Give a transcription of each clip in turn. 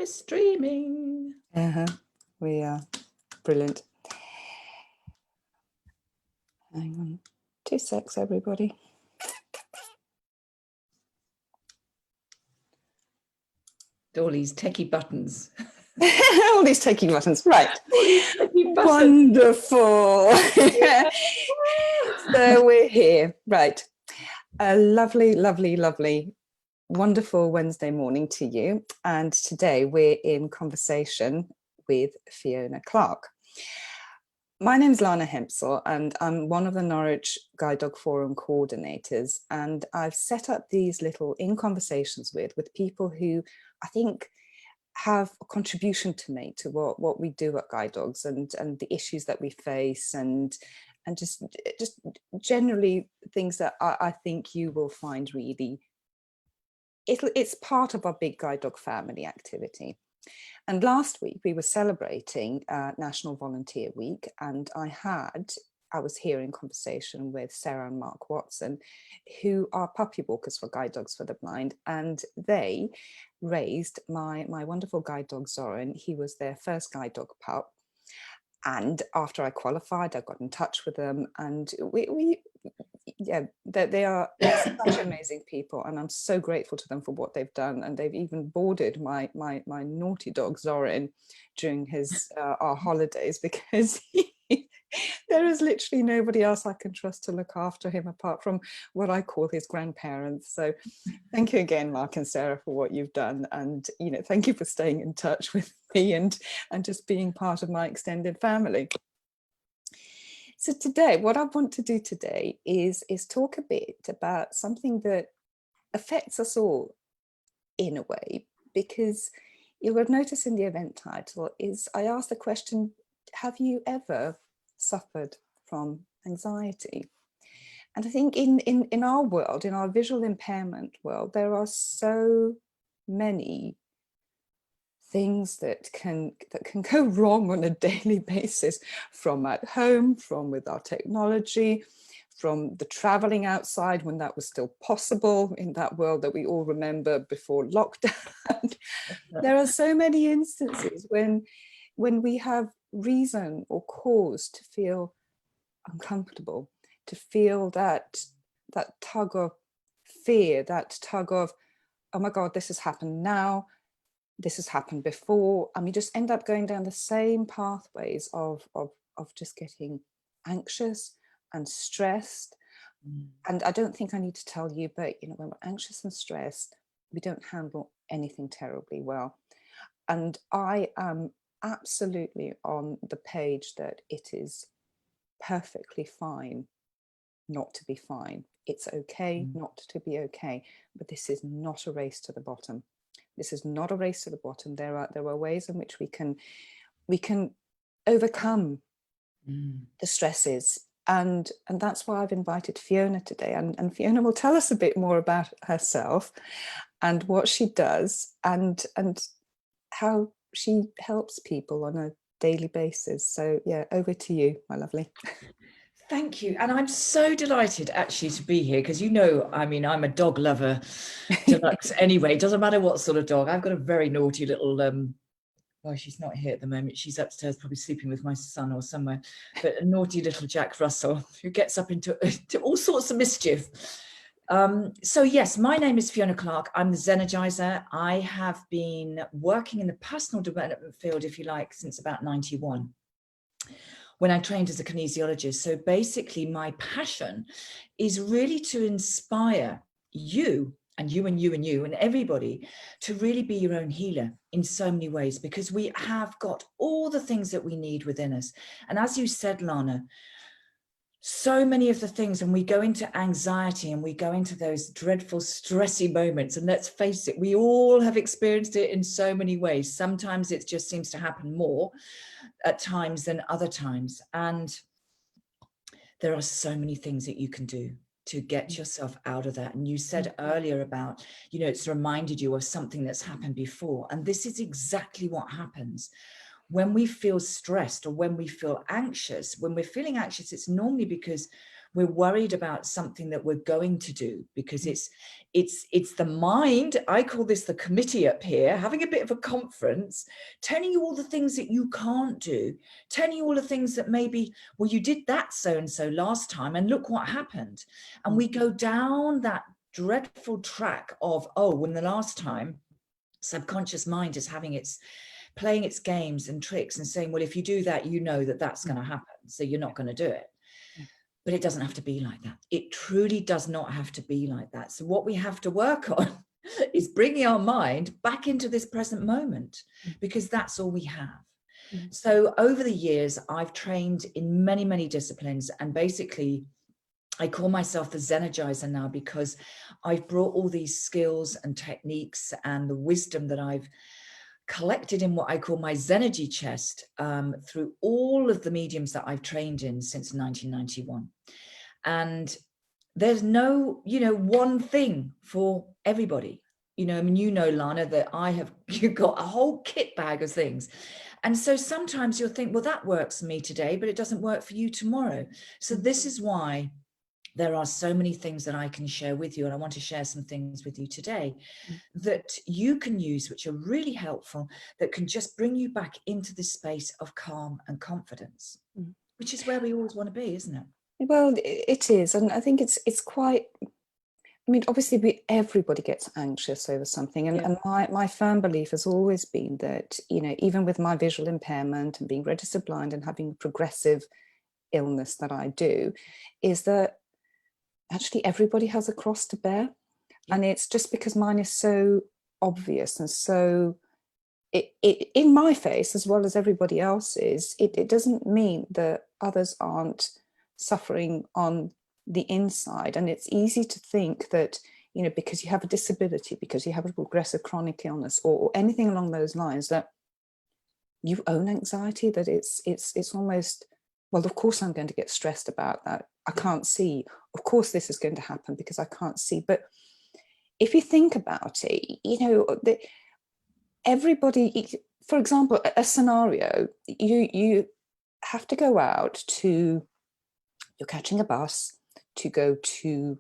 streaming. We are brilliant. Hang on 2 secs, everybody. All these techie buttons. All these techie buttons, right? Techie buttons. Wonderful. So we're here, right? A lovely, lovely, lovely, wonderful Wednesday morning to you. And today we're in conversation with Fiona Clark. My name's Lana Hempsel, and I'm one of the Norwich Guide Dog Forum coordinators. And I've set up these little in conversations with people who I think have a contribution to make to what we do at Guide Dogs and the issues that we face and just generally things that I think you will find really, it's part of our big Guide Dog family activity. And last week we were celebrating National Volunteer Week, and I was here in conversation with Sarah and Mark Watson, who are puppy walkers for Guide Dogs for the Blind, and they raised my wonderful guide dog Zoran. He was their first guide dog pup, and after I qualified, I got in touch with them, and they are such amazing people, and I'm so grateful to them for what they've done. And they've even boarded my naughty dog Zoran during his our holidays, because there is literally nobody else I can trust to look after him apart from what I call his grandparents. So thank you again, Mark and Sarah, for what you've done, and thank you for staying in touch with me and just being part of my extended family. So today, what I want to do today is talk a bit about something that affects us all in a way, because you will notice in the event title is I asked the question, have you ever suffered from anxiety? And I think in our world, in our visual impairment world, there are so many things that can go wrong on a daily basis, from at home, from with our technology, from the traveling outside when that was still possible in that world that we all remember before lockdown. There are so many instances when we have reason or cause to feel uncomfortable, to feel that tug of fear, that tug of, oh my God, this has happened now, this has happened before, and we just end up going down the same pathways of just getting anxious and stressed. And I don't think I need to tell you, but when we're anxious and stressed, we don't handle anything terribly well. And I am absolutely on the page that it is perfectly fine not to be fine. It's okay not to be okay, but this is not a race to the bottom. This is not a race to the bottom. There are ways in which we can overcome the stresses, and that's why I've invited Fiona today. And Fiona will tell us a bit more about herself and what she does and how she helps people on a daily basis. So yeah, over to you, my lovely. Thank you. And I'm so delighted actually to be here, because I'm a dog lover deluxe anyway. It doesn't matter what sort of dog. I've got a very naughty little well, she's not here at the moment. She's upstairs probably sleeping with my son or somewhere, but a naughty little Jack Russell who gets up into all sorts of mischief. So yes, my name is Fiona Clark. I'm the Zenergizer. I have been working in the personal development field, if you like, since about 91. When I trained as a kinesiologist. So basically my passion is really to inspire you and you and you and you and everybody to really be your own healer in so many ways, because we have got all the things that we need within us. And as you said, Lana, so many of the things, and we go into anxiety and we go into those dreadful stressy moments, and let's face it, we all have experienced it in so many ways. Sometimes it just seems to happen more at times than other times, and there are so many things that you can do to get yourself out of that. And you said earlier about, it's reminded you of something that's happened before, and this is exactly what happens when we feel stressed or when we feel anxious. When we're feeling anxious, it's normally because we're worried about something that we're going to do, because It's the mind. I call this the committee up here, having a bit of a conference, telling you all the things that you can't do, telling you all the things that maybe, well, you did that so and so last time, and look what happened. And we go down that dreadful track of, oh, when the last time, subconscious mind is playing its games and tricks and saying, well, if you do that, you know that that's going to happen, so you're not going to do it. But it doesn't have to be like that. It truly does not have to be like that. So what we have to work on is bringing our mind back into this present moment, because that's all we have. So over the years, I've trained in many, many disciplines, and basically I call myself the Zenergizer now, because I've brought all these skills and techniques and the wisdom that I've collected in what I call my Zenergy chest through all of the mediums that I've trained in since 1991. And there's no, one thing for everybody. I mean, Lana, that I have got a whole kit bag of things. And so sometimes you'll think, well, that works for me today, but it doesn't work for you tomorrow. So this is why there are so many things that I can share with you. And I want to share some things with you today that you can use, which are really helpful, that can just bring you back into this space of calm and confidence, which is where we always want to be, isn't it? Well, it is. And I think it's quite, I mean, obviously everybody gets anxious over something. And my firm belief has always been that, even with my visual impairment and being registered blind and having progressive illness that I do, is that actually everybody has a cross to bear. And it's just because mine is so obvious and so it in my face as well as everybody else's, it doesn't mean that others aren't suffering on the inside. And it's easy to think that, because you have a disability, because you have a progressive chronic illness or anything along those lines, that you own anxiety, that it's almost, well, of course I'm going to get stressed about that. I can't see. Of course this is going to happen because I can't see. But if you think about it, everybody, for example, a scenario, you have to go out to, you're catching a bus to go to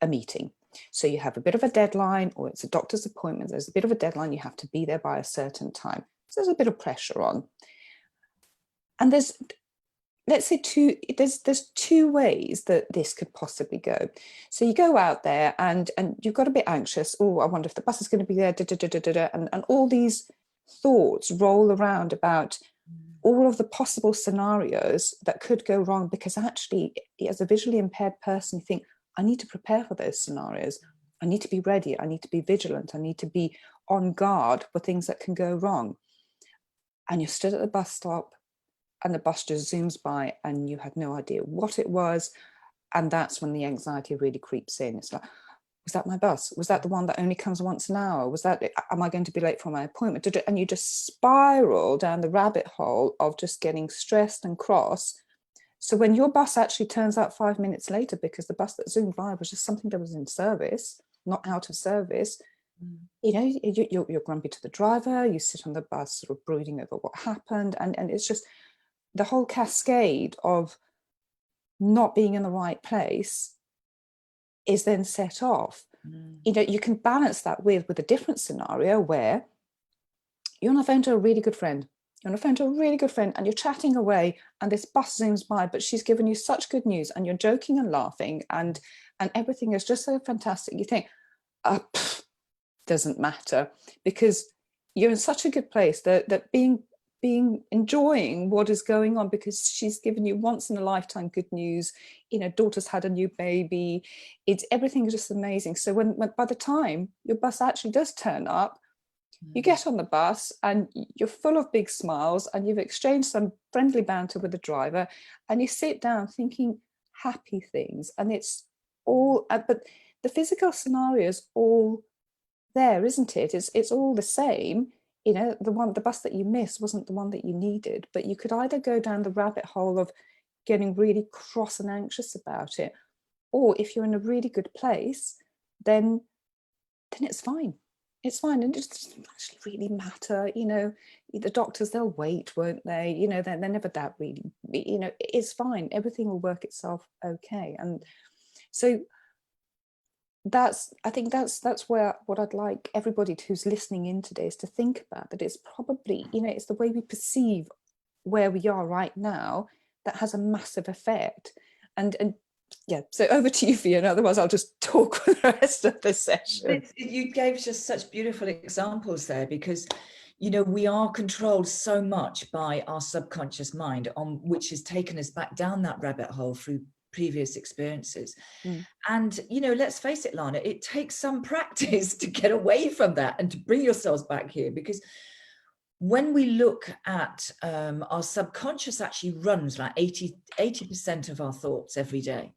a meeting. So you have a bit of a deadline, or it's a doctor's appointment, there's a bit of a deadline, you have to be there by a certain time. So there's a bit of pressure on. And there's, let's say there's two ways that this could possibly go. So you go out there and you've got a bit anxious. Oh, I wonder if the bus is going to be there, and all these thoughts roll around about all of the possible scenarios that could go wrong, because actually, as a visually impaired person, you think, I need to prepare for those scenarios. I need to be ready. I need to be vigilant. I need to be on guard for things that can go wrong. And you're stood at the bus stop and the bus just zooms by and you had no idea what it was. And that's when the anxiety really creeps in. It's like, was that my bus? Was that the one that only comes once an hour? Was that, am I going to be late for my appointment? And you just spiral down the rabbit hole of just getting stressed and cross. So when your bus actually turns out 5 minutes later, because the bus that zoomed by was just something that was in service, not out of service, you're grumpy to the driver, you sit on the bus sort of brooding over what happened. And it's just the whole cascade of not being in the right place is then set off. You can balance that with a different scenario where you're on the phone to a really good friend. You're on the phone to a really good friend and you're chatting away and this bus zooms by, but she's given you such good news and you're joking and laughing and everything is just so fantastic. You think, doesn't matter, because you're in such a good place that being enjoying what is going on, because she's given you once in a lifetime good news, daughter's had a new baby, everything is just amazing. So when by the time your bus actually does turn up, you get on the bus and you're full of big smiles and you've exchanged some friendly banter with the driver and you sit down thinking happy things, and it's all, but the physical scenario is all there, isn't it? It's all the same. The bus that you missed wasn't the one that you needed, but you could either go down the rabbit hole of getting really cross and anxious about it, or if you're in a really good place, then it's fine. It's fine, and it doesn't actually really matter. The doctors, they'll wait, won't they? They're never that really. It's fine. Everything will work itself okay. And so I think that's where what I'd like everybody who's listening in today is to think about, that it's probably, you know, it's the way we perceive where we are right now that has a massive effect. And yeah, so over to you, Fiona, otherwise I'll just talk for the rest of the session. You gave just such beautiful examples there, because you know, we are controlled so much by our subconscious mind, on which has taken us back down that rabbit hole through previous experiences. And you know, let's face it, Lana, it takes some practice to get away from that and to bring yourselves back here, because when we look at our subconscious actually runs like 80% of our thoughts every day.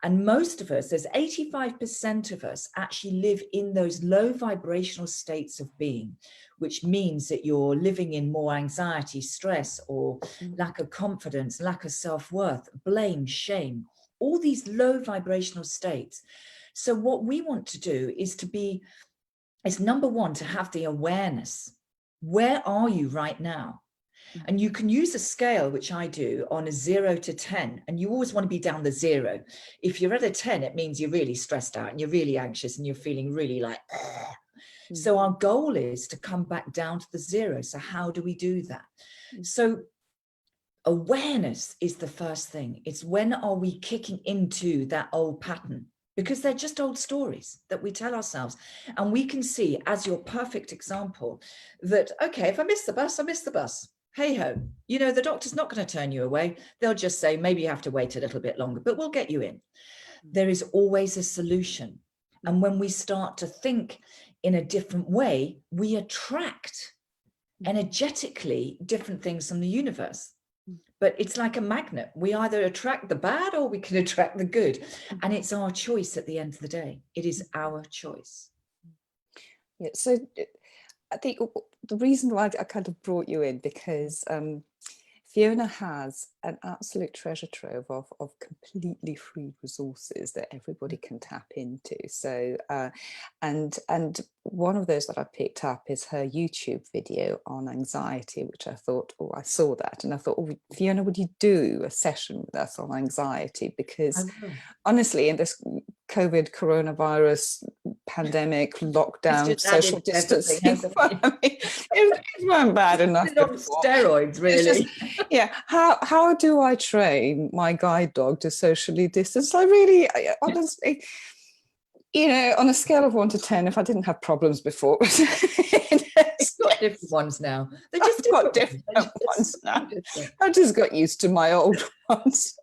And most of us, there's 85% of us actually live in those low vibrational states of being, which means that you're living in more anxiety, stress, or lack of confidence, lack of self-worth, blame, shame, all these low vibrational states. So what we want to do is number one, to have the awareness. Where are you right now? And you can use a scale, which I do, on a 0 to 10, and you always want to be down the 0. If you're at a 10, it means you're really stressed out and you're really anxious and you're feeling really like, so our goal is to come back down to the 0. So how do we do that? So awareness is the first thing. It's when are we kicking into that old pattern? Because they're just old stories that we tell ourselves. And we can see, as your perfect example, that, okay, if I miss the bus, I miss the bus. Hey ho, you know, the doctor's not going to turn you away. They'll just say, maybe you have to wait a little bit longer, but we'll get you in. There is always a solution. And when we start to think in a different way, we attract energetically different things from the universe. But it's like a magnet. We either attract the bad or we can attract the good. And it's our choice at the end of the day. It is our choice. Yeah, so I think the reason why I kind of brought you in, because Fiona has an absolute treasure trove of completely free resources that everybody can tap into. So, and one of those that I picked up is her YouTube video on anxiety, which I thought, oh, I saw that, and I thought, oh, Fiona, would you do a session with us on anxiety? Because honestly, in this COVID, coronavirus, pandemic, lockdown, social distancing, it weren't bad enough. It's on steroids, really. Yeah, how do I train my guide dog to socially distance? I honestly, you know, on a scale of 1 to 10, if I didn't have problems before, it's got different ones now. They're just different ones now. I just got used to my old ones.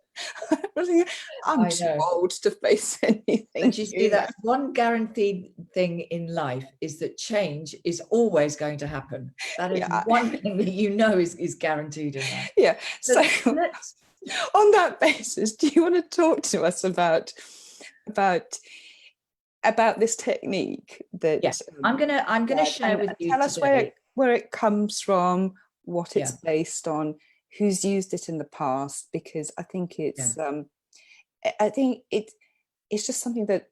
I'm too old to face anything. But you see, that's one guaranteed thing in life, is that change is always going to happen. That is one thing that you know is guaranteed in life. Yeah. So on that basis, do you want to talk to us about this technique that I'm gonna share with you. Tell us where it comes from, what it's based on, who's used it in the past, because I think it's it's just something that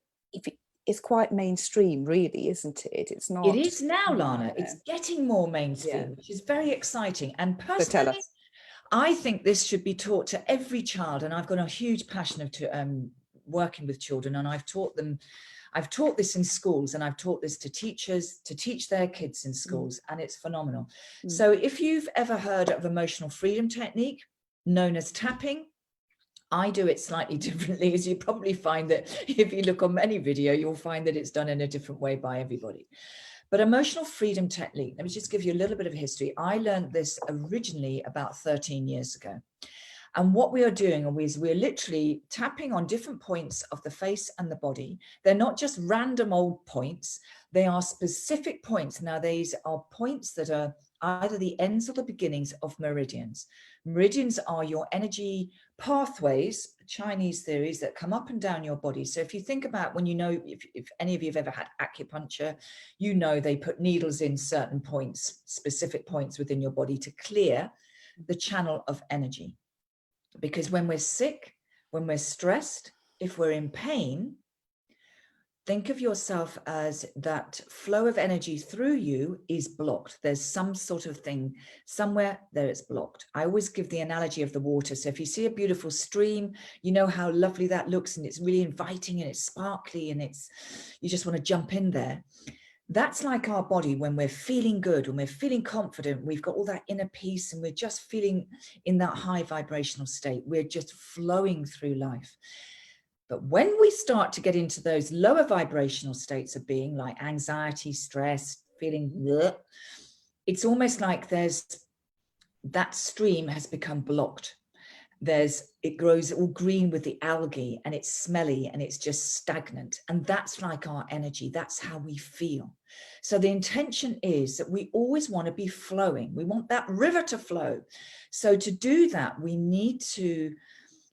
it's quite mainstream, really, isn't it? It's not. It is now, Lana. It's getting more mainstream, which is very exciting. And personally, I think this should be taught to every child. And I've got a huge passion of working with children, and I've taught this in schools, and I've taught this to teachers to teach their kids in schools, and it's phenomenal. So if you've ever heard of emotional freedom technique, known as tapping, I do it slightly differently, as you probably find that if you look on any video, you'll find that it's done in a different way by everybody. But emotional freedom technique, let me just give you a little bit of history. I learned this originally about 13 years ago. And what we are doing is we're literally tapping on different points of the face and the body. They're not just random old points. They are specific points. Now, these are points that are either the ends or the beginnings of meridians. Meridians are your energy pathways, Chinese theories, that come up and down your body. So if you think about when, you know, if any of you have ever had acupuncture, you know they put needles in certain points, specific points within your body to clear the channel of energy. Because when we're sick, when we're stressed, if we're in pain, think of yourself as that flow of energy through you is blocked. There's some sort of thing somewhere there it's blocked. I always give the analogy of the water. So if you see a beautiful stream, you know how lovely that looks, and it's really inviting and it's sparkly and you just want to jump in there. That's like our body when we're feeling good, when we're feeling confident, we've got all that inner peace and we're just feeling in that high vibrational state. We're just flowing through life. But when we start to get into those lower vibrational states of being, like anxiety, stress, feeling, bleh, it's almost like that stream has become blocked. It grows all green with the algae and it's smelly and it's just stagnant. And that's like our energy. That's how we feel. So the intention is that we always want to be flowing. We want that river to flow. So to do that, we need to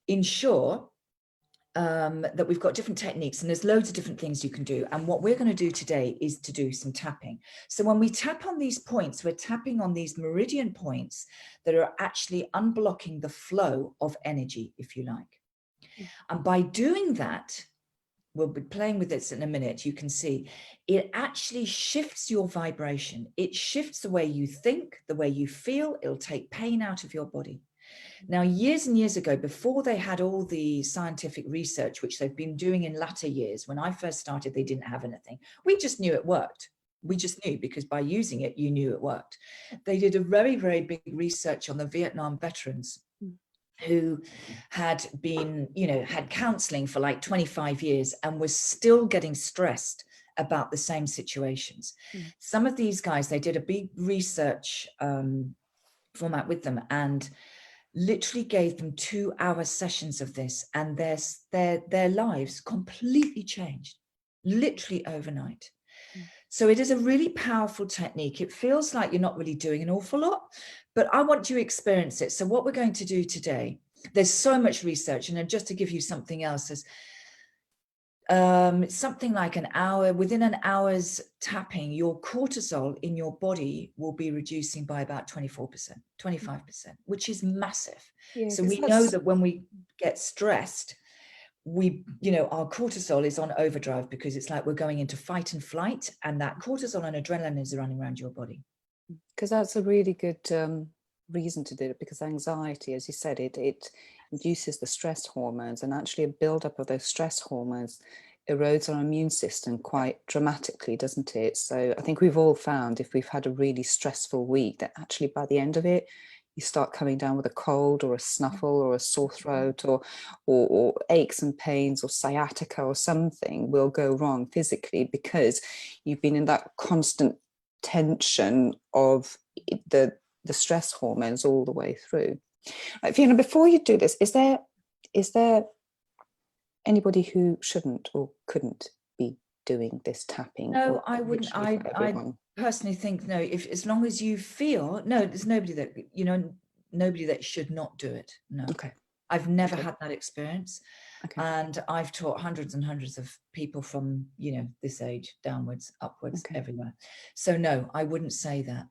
ensure that we've got different techniques, and there's loads of different things you can do. And what we're going to do today is to do some tapping. So when we tap on these points, we're tapping on these meridian points that are actually unblocking the flow of energy, if you like. And by doing that, we'll be playing with this in a minute, you can see, it actually shifts your vibration. It shifts the way you think, the way you feel. It'll take pain out of your body. Now, years and years ago, before they had all the scientific research, which they've been doing in latter years, when I first started, they didn't have anything. We just knew it worked. We just knew, because by using it, you knew it worked. They did a very, very big research on the Vietnam veterans who had been, had counseling for like 25 years and was still getting stressed about the same situations. Some of these guys, they did a big research format with them and literally gave them 2-hour sessions of this, and their lives completely changed, literally overnight. So it is a really powerful technique. It feels like you're not really doing an awful lot, but I want you to experience it. So what we're going to do today, there's so much research, and just to give you something else, there's something like an hour, within an hour's tapping, your cortisol in your body will be reducing by about 24%, 25%, which is massive. Yeah, so we know that when we get stressed, our cortisol is on overdrive, because it's like we're going into fight and flight, and that cortisol and adrenaline is running around your body. Because that's a really good reason to do it, because anxiety, as you said, it induces the stress hormones, and actually a buildup of those stress hormones erodes our immune system quite dramatically, doesn't it? So I think we've all found, if we've had a really stressful week, that actually by the end of it, you start coming down with a cold or a snuffle or a sore throat or aches and pains or sciatica or something will go wrong physically, because you've been in that constant tension of the stress hormones all the way through. Right, Fiona, before you do this, is there anybody who shouldn't or couldn't be doing this tapping? No, I wouldn't. I personally think no. If as long as you feel, no, there's nobody that should not do it. No. Okay. I've never had that experience. Okay. And I've taught hundreds and hundreds of people from, this age downwards, upwards, everywhere. So no, I wouldn't say that.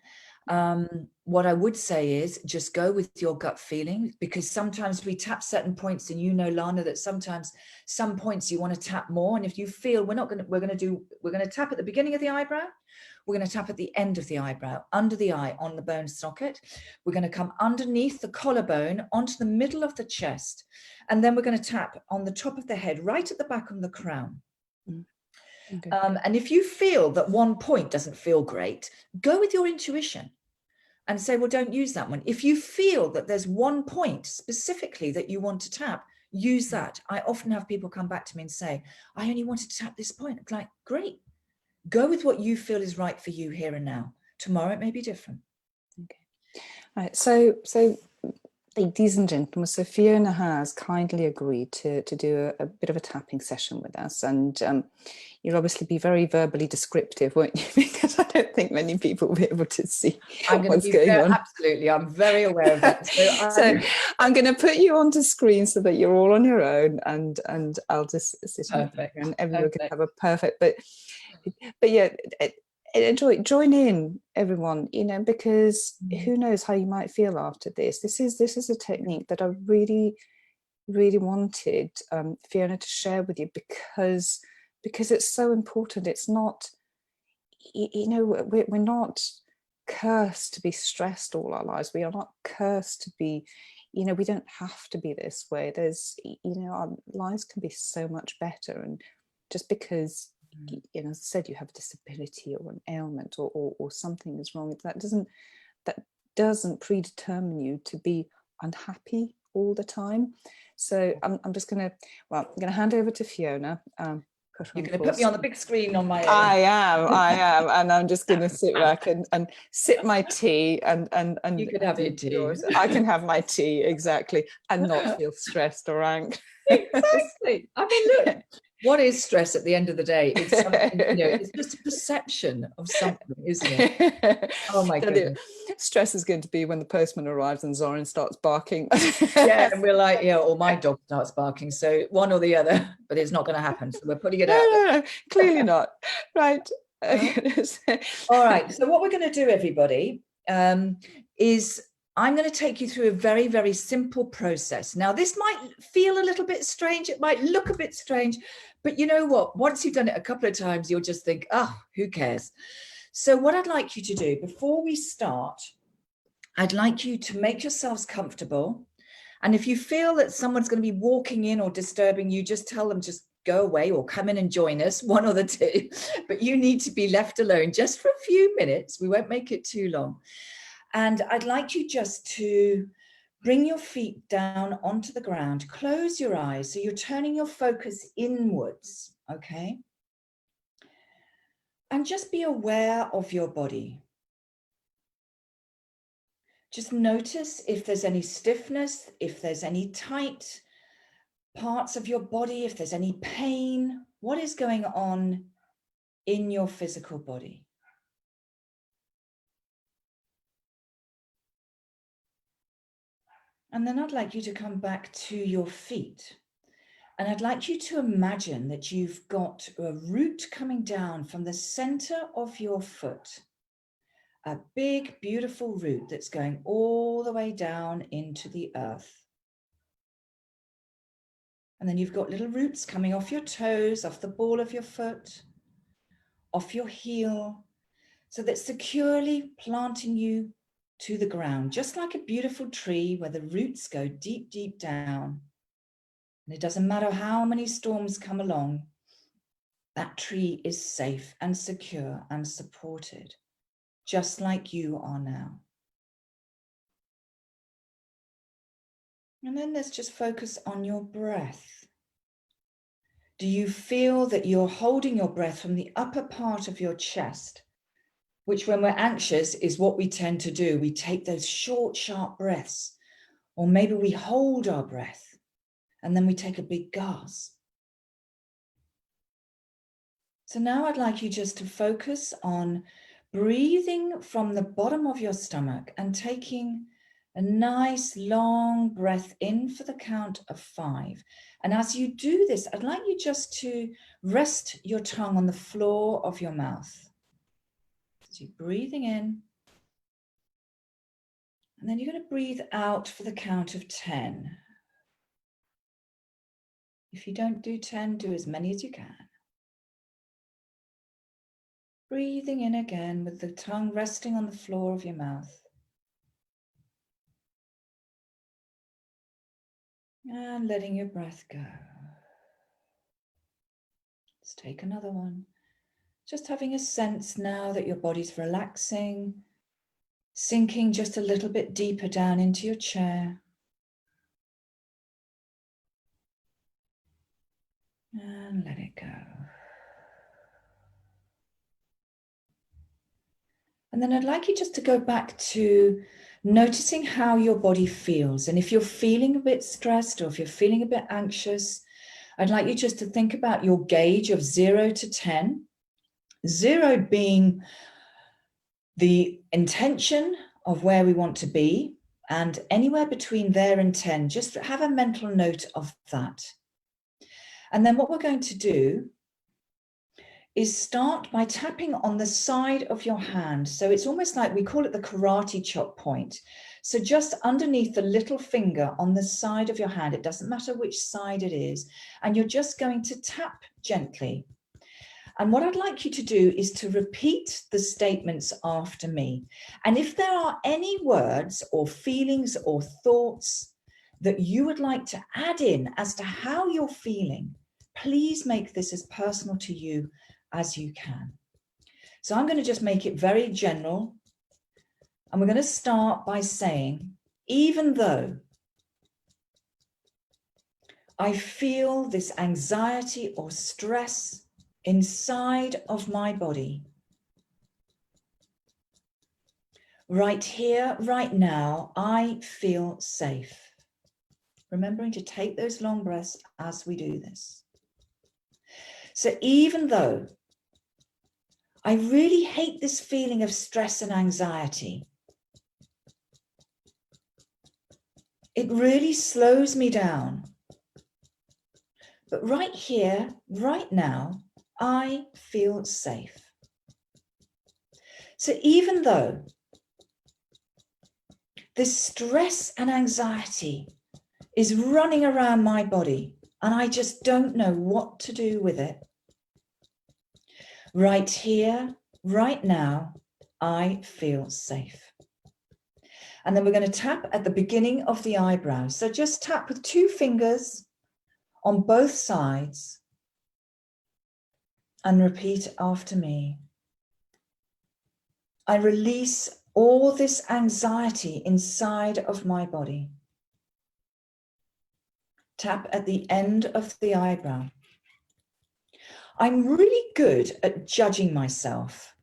What I would say is just go with your gut feeling, because sometimes we tap certain points, and Lana, that sometimes some points you want to tap more. And if you feel we're going to tap at the beginning of the eyebrow, we're going to tap at the end of the eyebrow, under the eye, on the bone socket. We're going to come underneath the collarbone, onto the middle of the chest. And then we're going to tap on the top of the head, right at the back of the crown. Okay. And if you feel that one point doesn't feel great, go with your intuition and say, well, don't use that one. If you feel that there's one point specifically that you want to tap, use that. I often have people come back to me and say, I only wanted to tap this point. It's like, great. Go with what you feel is right for you here and now. Tomorrow it may be different. Okay. All right. So ladies and gentlemen, so Fiona has kindly agreed to do a bit of a tapping session with us, and you'll obviously be very verbally descriptive, won't you? Because I don't think many people will be able to see what's going on. Absolutely, I'm very aware of that. So I'm going to put you onto screen so that you're all on your own, and I'll just sit here, and everyone can have a perfect. But yeah. Join in, everyone, because who knows how you might feel after this. This is a technique that I really, really wanted Fiona to share with you, because because it's so important. It's not, you know, we're not cursed to be stressed all our lives. We are not cursed to be, you know, we don't have to be this way. There's, you know, our lives can be so much better. And just because, you know, as I said, you have a disability or an ailment or something is wrong, that doesn't predetermine you to be unhappy all the time. So I'm just gonna, well, I'm gonna hand over to Fiona. You're going to put me on the big screen on my I am, and I'm just going to sit back and sip my tea and you could have your tea. Yours. I can have my tea, exactly, and not feel stressed or angry. Exactly. I mean, look, what is stress at the end of the day? It's something, you know, it's just a perception of something, isn't it? Oh my goodness. Stress is going to be when the postman arrives and Zoran starts barking. Yeah, and we're like, yeah, or my dog starts barking. So one or the other, but it's not going to happen. So we're putting it out. No, clearly not. Right. All right. So what we're going to do, everybody, is I'm going to take you through a very, very simple process. Now, this might feel a little bit strange. It might look a bit strange, but you know what? Once you've done it a couple of times, you'll just think, oh, who cares? So what I'd like you to do before we start, I'd like you to make yourselves comfortable. And if you feel that someone's going to be walking in or disturbing you, just tell them, just go away or come in and join us, one or the two. But you need to be left alone just for a few minutes. We won't make it too long. And I'd like you just to bring your feet down onto the ground, close your eyes. So you're turning your focus inwards, okay? And just be aware of your body. Just notice if there's any stiffness, if there's any tight parts of your body, if there's any pain, what is going on in your physical body. And then I'd like you to come back to your feet. And I'd like you to imagine that you've got a root coming down from the center of your foot. A big, beautiful root that's going all the way down into the earth. And then you've got little roots coming off your toes, off the ball of your foot, off your heel, so that's securely planting you to the ground, just like a beautiful tree where the roots go deep, deep down. And it doesn't matter how many storms come along, that tree is safe and secure and supported, just like you are now. And then let's just focus on your breath. Do you feel that you're holding your breath from the upper part of your chest, which when we're anxious is what we tend to do. We take those short, sharp breaths, or maybe we hold our breath and then we take a big gasp. So now I'd like you just to focus on breathing from the bottom of your stomach and taking a nice long breath in for the count of 5. And as you do this, I'd like you just to rest your tongue on the floor of your mouth. So you're breathing in. And then you're going to breathe out for the count of 10. If you don't do 10, do as many as you can. Breathing in again with the tongue resting on the floor of your mouth. And letting your breath go. Let's take another one. Just having a sense now that your body's relaxing, sinking just a little bit deeper down into your chair. And let it go. And then I'd like you just to go back to noticing how your body feels. And if you're feeling a bit stressed or if you're feeling a bit anxious, I'd like you just to think about your gauge of 0 to 10. 0 being the intention of where we want to be, and anywhere between there and 10, just have a mental note of that. And then what we're going to do is start by tapping on the side of your hand. So it's almost like, we call it the karate chop point. So just underneath the little finger on the side of your hand, it doesn't matter which side it is, and you're just going to tap gently. And what I'd like you to do is to repeat the statements after me. And if there are any words or feelings or thoughts that you would like to add in as to how you're feeling, please make this as personal to you as you can. So I'm going to just make it very general. And we're going to start by saying, even though I feel this anxiety or stress inside of my body, right here, right now, I feel safe. Remembering to take those long breaths as we do this. So even though I really hate this feeling of stress and anxiety, it really slows me down. But right here, right now, I feel safe. So even though this stress and anxiety is running around my body and I just don't know what to do with it, right here, right now, I feel safe. And then we're going to tap at the beginning of the eyebrows. So just tap with 2 fingers on both sides and repeat after me. I release all this anxiety inside of my body. Tap at the end of the eyebrow. I'm really good at judging myself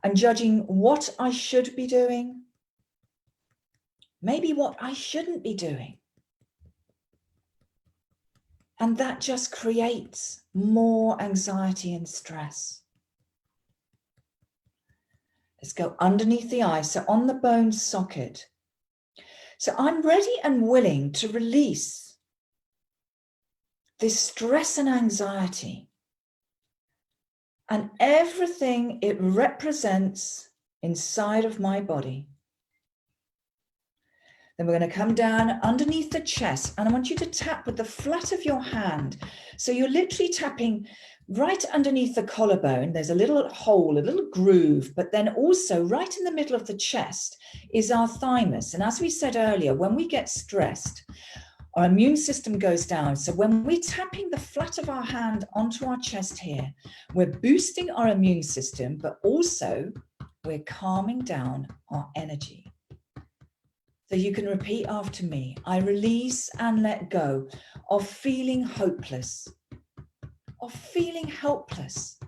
and judging what I should be doing, maybe what I shouldn't be doing. And that just creates more anxiety and stress. Let's go underneath the eye, so on the bone socket. So I'm ready and willing to release this stress and anxiety and everything it represents inside of my body. Then we're going to come down underneath the chest, and I want you to tap with the flat of your hand. So you're literally tapping right underneath the collarbone. There's a little hole, a little groove, but then also right in the middle of the chest is our thymus. And as we said earlier, when we get stressed, our immune system goes down. So when we're tapping the flat of our hand onto our chest here, we're boosting our immune system, but also we're calming down our energy. So you can repeat after me. I release and let go of feeling hopeless, of feeling helpless.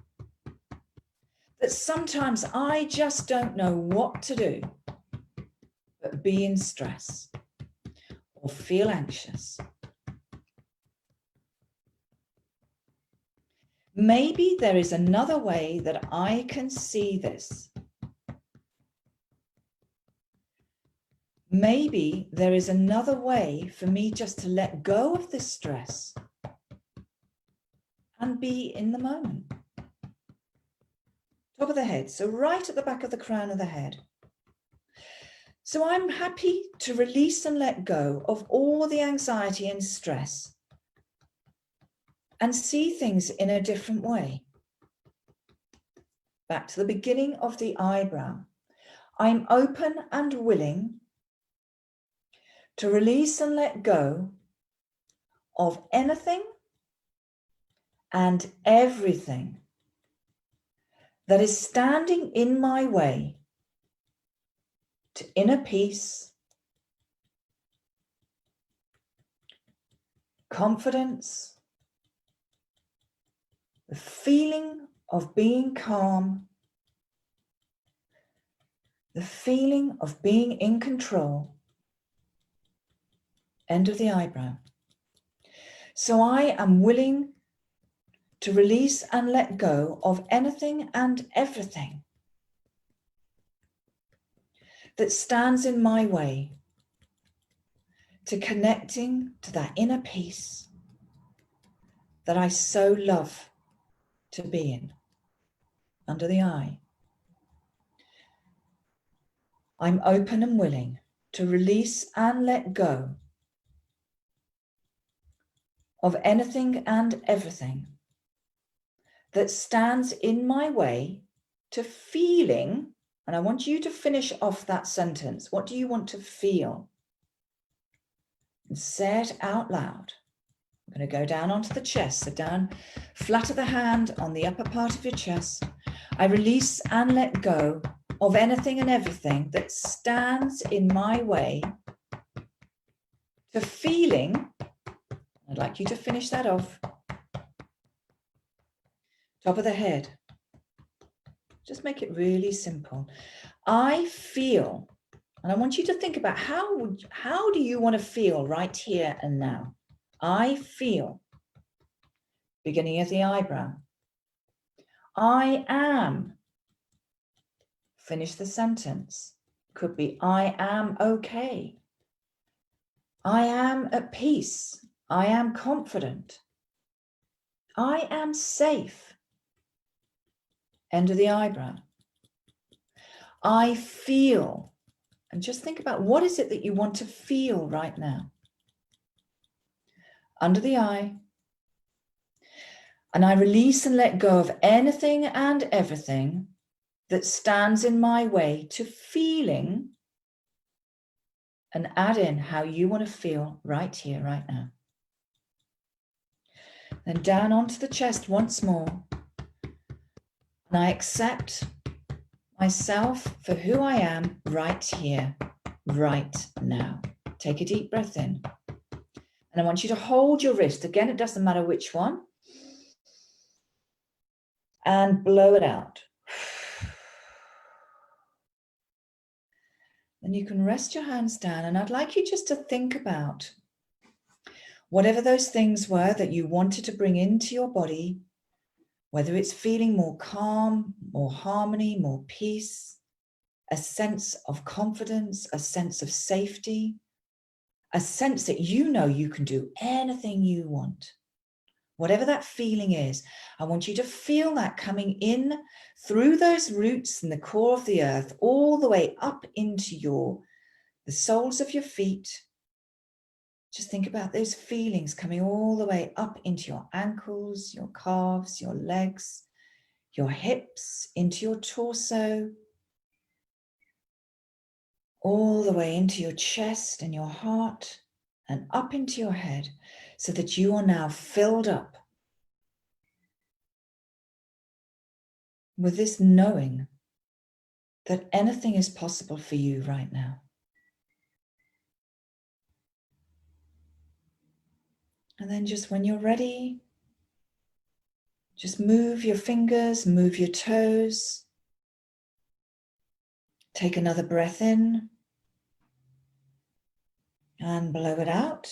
That sometimes I just don't know what to do, but be in stress or feel anxious. Maybe there is another way that I can see this. Maybe there is another way for me just to let go of this stress and be in the moment. Top of the head, so right at the back of the crown of the head. So I'm happy to release and let go of all the anxiety and stress and see things in a different way. Back to the beginning of the eyebrow. I'm open and willing to release and let go of anything and everything that is standing in my way to inner peace, confidence, the feeling of being calm, the feeling of being in control. End of the eyebrow. So I am willing to release and let go of anything and everything that stands in my way to connecting to that inner peace that I so love to be in. Under the eye. I'm open and willing to release and let go of anything and everything that stands in my way to feeling, and I want you to finish off that sentence. What do you want to feel? And say it out loud. I'm going to go down onto the chest, so down flat of the hand on the upper part of your chest. I release and let go of anything and everything that stands in my way to feeling. I'd like you to finish that off. Top of the head. Just make it really simple. I feel, and I want you to think about how do you want to feel right here and now? I feel. Beginning of the eyebrow. I am. Finish the sentence. Could be I am okay. I am at peace. I am confident. I am safe. End of the eyebrow. I feel. And just think about what is it that you want to feel right now? Under the eye. And I release and let go of anything and everything that stands in my way to feeling, and add in how you want to feel right here, right now. Then down onto the chest once more. And I accept myself for who I am right here, right now. Take a deep breath in. And I want you to hold your wrist. Again, it doesn't matter which one. And blow it out. Then you can rest your hands down. And I'd like you just to think about whatever those things were that you wanted to bring into your body, whether it's feeling more calm, more harmony, more peace, a sense of confidence, a sense of safety, a sense that you know you can do anything you want. Whatever that feeling is, I want you to feel that coming in through those roots in the core of the earth, all the way up into the soles of your feet. Just think about those feelings coming all the way up into your ankles, your calves, your legs, your hips, into your torso, all the way into your chest and your heart and up into your head, so that you are now filled up with this knowing that anything is possible for you right now. And then just when you're ready, just move your fingers, move your toes. Take another breath in and blow it out.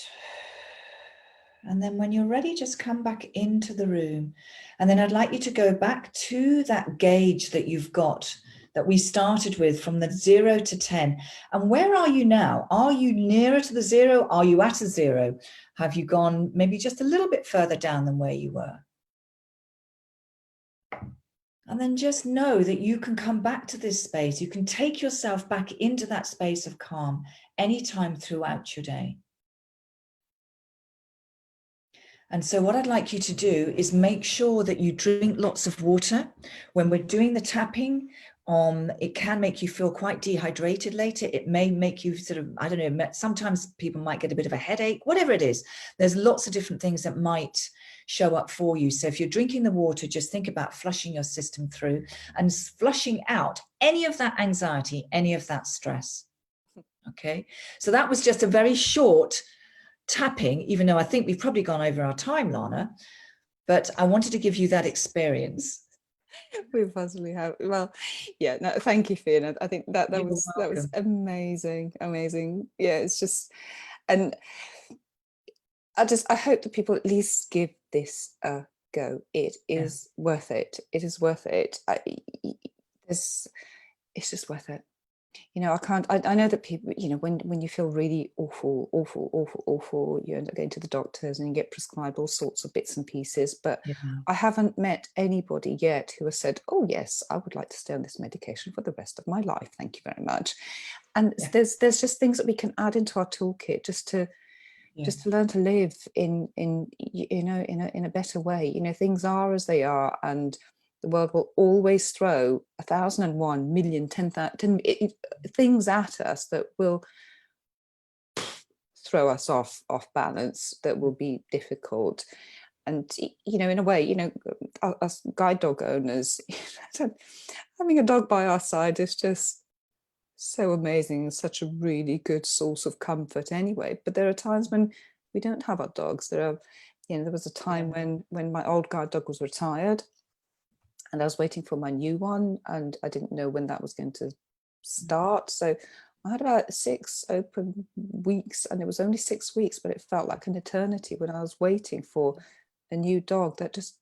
And then when you're ready, just come back into the room. And then I'd like you to go back to that gauge that you've got, that we started with, from the 0 to 10. And where are you now? Are you nearer to the 0? Are you at a 0? Have you gone maybe just a little bit further down than where you were? And then just know that you can come back to this space. You can take yourself back into that space of calm anytime throughout your day. And so what I'd like you to do is make sure that you drink lots of water. When we're doing the tapping, it can make you feel quite dehydrated later. It may make you sort of, I don't know, sometimes people might get a bit of a headache, whatever it is. There's lots of different things that might show up for you. So if you're drinking the water, just think about flushing your system through and flushing out any of that anxiety, any of that stress. Okay, so that was just a very short tapping, even though I think we've probably gone over our time, Lana, but I wanted to give you that experience. We possibly have. Well, yeah, no, thank you, Fiona. I think that was amazing. Yeah, it's just, and I hope that people at least give this a go. It is worth it. It is worth it. It's just worth it. You know, I know that people, you know, when you feel really awful, you end up going to the doctors and you get prescribed all sorts of bits and pieces. But I haven't met anybody yet who has said, oh, yes, I would like to stay on this medication for the rest of my life. Thank you very much. And there's just things that we can add into our toolkit just to just to learn to live in in a better way. Things are as they are, and the world will always throw 1,001,000,000, 10,000 things at us that will throw us off balance, that will be difficult. And in a way, us guide dog owners, having a dog by our side is just so amazing and such a really good source of comfort anyway. But there are times when we don't have our dogs. There was a time when my old guard dog was retired, and I was waiting for my new one, and I didn't know when that was going to start. So I had about 6 open weeks, and it was only 6 weeks, but it felt like an eternity when I was waiting for a new dog. That just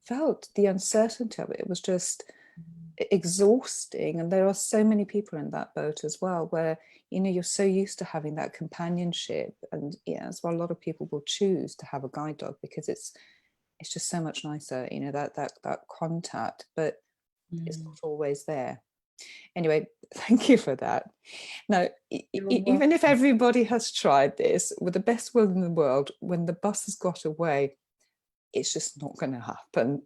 felt the uncertainty of it. It was just exhausting. And there are so many people in that boat as well, where you're so used to having that companionship, and that's why a lot of people will choose to have a guide dog, because it's just so much nicer, that contact, but it's not always there. Anyway, thank you for that. Now, even if everybody has tried this with the best will in the world, when the bus has got away, it's just not going to happen,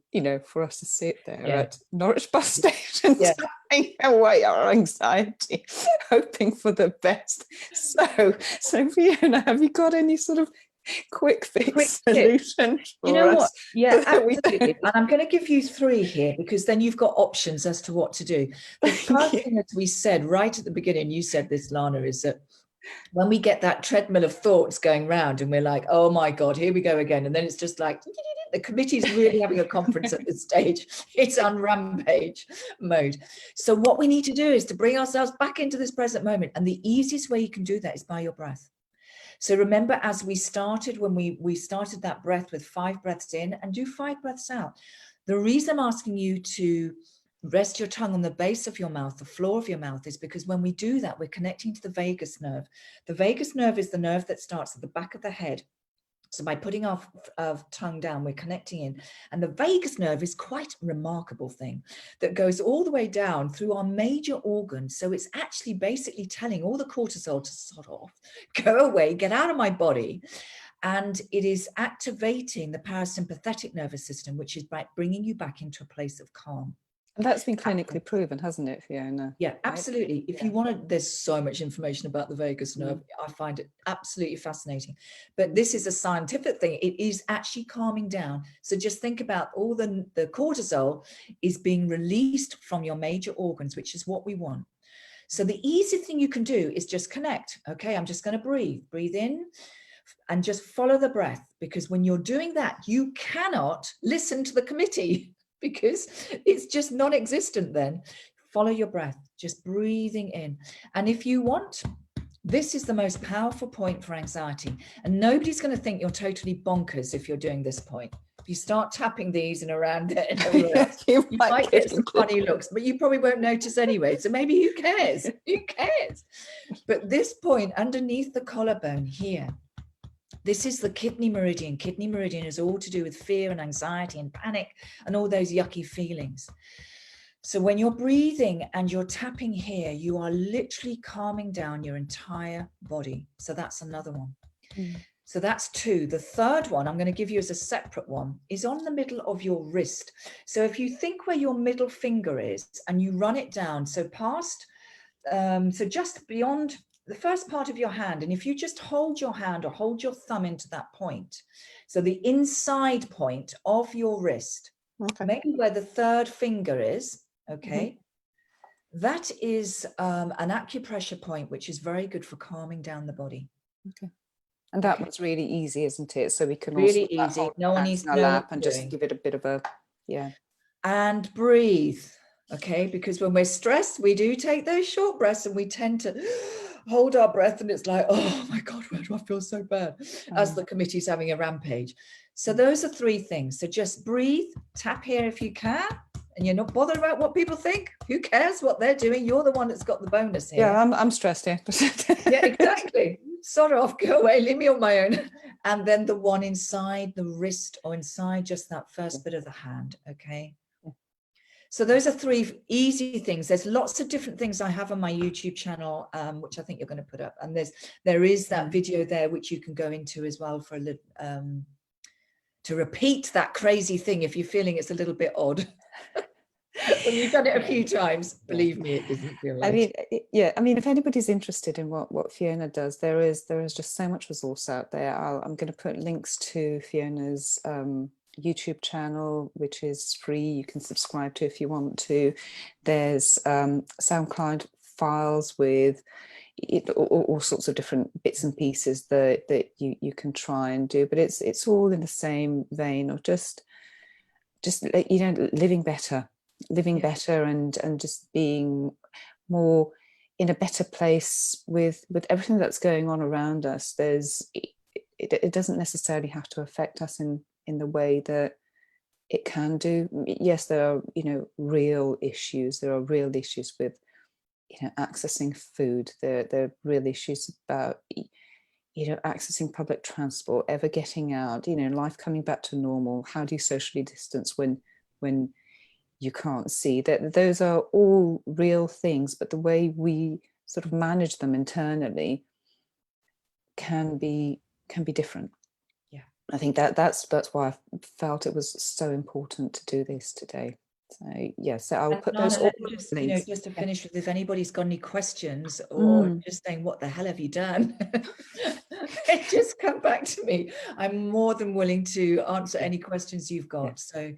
for us to sit there at Norwich bus station, taking away our anxiety, hoping for the best. So Fiona, have you got any sort of quick fix solution for us? What? Yeah, absolutely. And I'm going to give you 3 here, because then you've got options as to what to do. The first thing, as we said right at the beginning, you said this, Lana, is that when we get that treadmill of thoughts going round and we're like, oh my God, here we go again. And then it's just like, the committee's really having a conference at this stage. It's on rampage mode. So what we need to do is to bring ourselves back into this present moment. And the easiest way you can do that is by your breath. So remember, as we started, when we started that breath with 5 breaths in, and do 5 breaths out. The reason I'm asking you to rest your tongue on the base of your mouth, the floor of your mouth, is because when we do that, we're connecting to the vagus nerve. The vagus nerve is the nerve that starts at the back of the head. So by putting our tongue down, we're connecting in. And the vagus nerve is quite a remarkable thing that goes all the way down through our major organs. So it's actually basically telling all the cortisol to sod off, go away, get out of my body. And it is activating the parasympathetic nervous system, which is by bringing you back into a place of calm. And that's been clinically proven, hasn't it, Fiona? Yeah, absolutely. If you want to, there's so much information about the vagus nerve. I find it absolutely fascinating. But this is a scientific thing. It is actually calming down. So just think about all the cortisol is being released from your major organs, which is what we want. So the easy thing you can do is just connect. Okay, I'm just going to breathe in and just follow the breath, because when you're doing that, you cannot listen to the committee because it's just non-existent then. Follow your breath, just breathing in. And if you want, this is the most powerful point for anxiety. And nobody's going to think you're totally bonkers if you're doing this point. If you start tapping these and around it and all else, you might get some funny looks, but you probably won't notice anyway. So maybe who cares? Who cares? But this point underneath the collarbone here, this is the kidney meridian. Kidney meridian is all to do with fear and anxiety and panic and all those yucky feelings. So when you're breathing and you're tapping here, you are literally calming down your entire body. So that's another one. So that's 2. The third one I'm going to give you as a separate one is on the middle of your wrist. So if you think where your middle finger is and you run it down, so past, so just beyond the first part of your hand, and if you just hold your hand or hold your thumb into that point, so the inside point of your wrist, maybe where the 3rd finger is, okay, that is an acupressure point, which is very good for calming down the body. Okay. And that one's really easy, isn't it? So we can really also easy. No one needs to know lap and just give it a bit of a, And breathe, okay? Because when we're stressed, we do take those short breaths and we tend to hold our breath, and it's like, oh my God, why do I feel so bad? As the committee's having a rampage. So those are 3 things. So just breathe, tap here if you can, and you're not bothered about what people think. Who cares what they're doing? You're the one that's got the bonus here. Yeah, I'm stressed here. Yeah, exactly. Sort off, go away, leave me on my own. And then the one inside the wrist or inside just that first bit of the hand, okay? So those are 3 easy things. There's lots of different things I have on my YouTube channel, which I think you're going to put up. And there is that video there, which you can go into as well for a little, to repeat that crazy thing if you're feeling it's a little bit odd. When you've done it a few times, believe me, it doesn't feel like. I mean, I mean, if anybody's interested in what Fiona does, there is just so much resource out there. I'm going to put links to Fiona's YouTube channel, which is free. You can subscribe to if you want to. There's SoundCloud files with all sorts of different bits and pieces that you can try and do, but it's all in the same vein of just living better, and just being more in a better place with everything that's going on around us. It doesn't necessarily have to affect us in the way that it can do. Yes, there are real issues. There are real issues with accessing food. There are real issues about accessing public transport, ever getting out, life coming back to normal. How do you socially distance when you can't see? That those are all real things, but the way we sort of manage them internally can be different. Yeah, I think that's why I felt it was so important to do this today. So yeah, so I'll put those all just, links. just to finish with, if anybody's got any questions or just saying, what the hell have you done? Just come back to me. I'm more than willing to answer any questions you've got. So,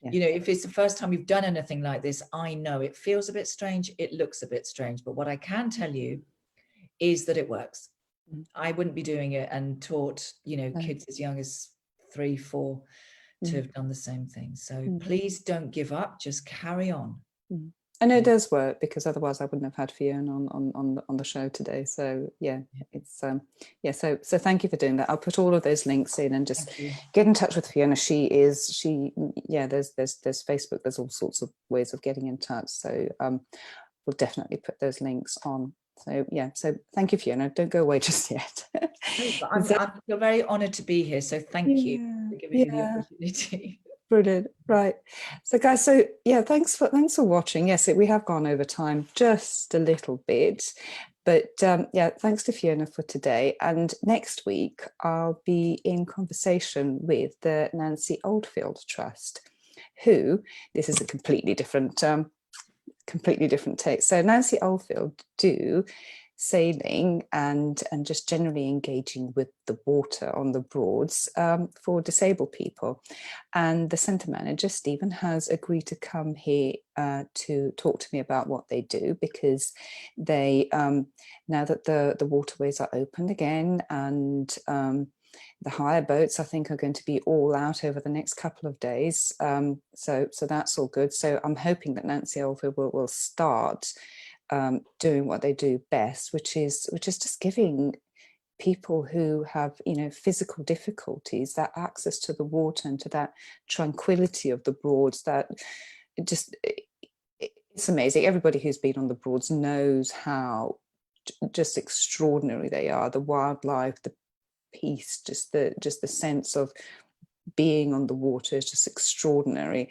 if it's the first time you've done anything like this, I know it feels a bit strange. It looks a bit strange. But what I can tell you is that it works. I wouldn't be doing it and taught, kids as young as 3, 4 to have done the same thing. So please don't give up. Just carry on. And it does work, because otherwise I wouldn't have had Fiona on the show today. So it's so thank you for doing that. I'll put all of those links in, and just get in touch with Fiona. There's Facebook, there's all sorts of ways of getting in touch. So we'll definitely put those links on. So so thank you, Fiona. Don't go away just yet. I feel very honoured to be here. So thank you for giving me the opportunity. Brilliant. Right. So guys, thanks for watching. Yes, we have gone over time just a little bit, but thanks to Fiona for today. And next week I'll be in conversation with the Nancy Oldfield Trust, who, this is a completely different take. So Nancy Oldfield do sailing and just generally engaging with the water on the Broads for disabled people. And the centre manager, Stephen, has agreed to come here to talk to me about what they do, because they, now that the waterways are open again, and the hire boats, I think, are going to be all out over the next couple of days. So that's all good. So I'm hoping that Nancy Oldfield will start doing what they do best, which is just giving people who have physical difficulties that access to the water and to that tranquility of the Broads. That it's amazing. Everybody who's been on the Broads knows how just extraordinary they are. The wildlife, the peace, just the sense of being on the water is just extraordinary.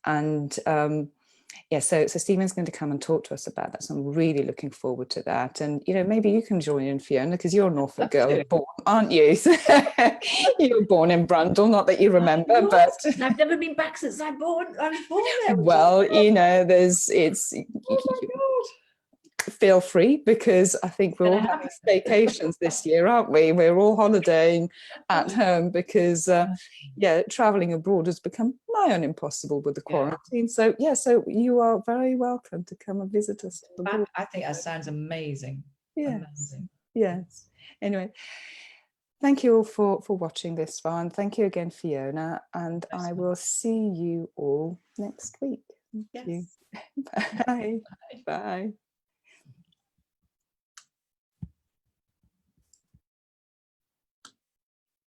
And so Stephen's going to come and talk to us about that. So I'm really looking forward to that. And, maybe you can join in, Fiona, because you're a Norfolk girl born, aren't you? You were born in Brundall, not that you remember, but I've never been back since I was born there. Well, it's oh my God. Feel free, because I think we're all having staycations this year, aren't we? We're all holidaying at home, because traveling abroad has become nigh on impossible with the quarantine. So so you are very welcome to come and visit us. I think that sounds amazing. Yes. Anyway, thank you all for watching this one. Thank you again, Fiona, and I will see you all next week. Thank you. Bye. Bye.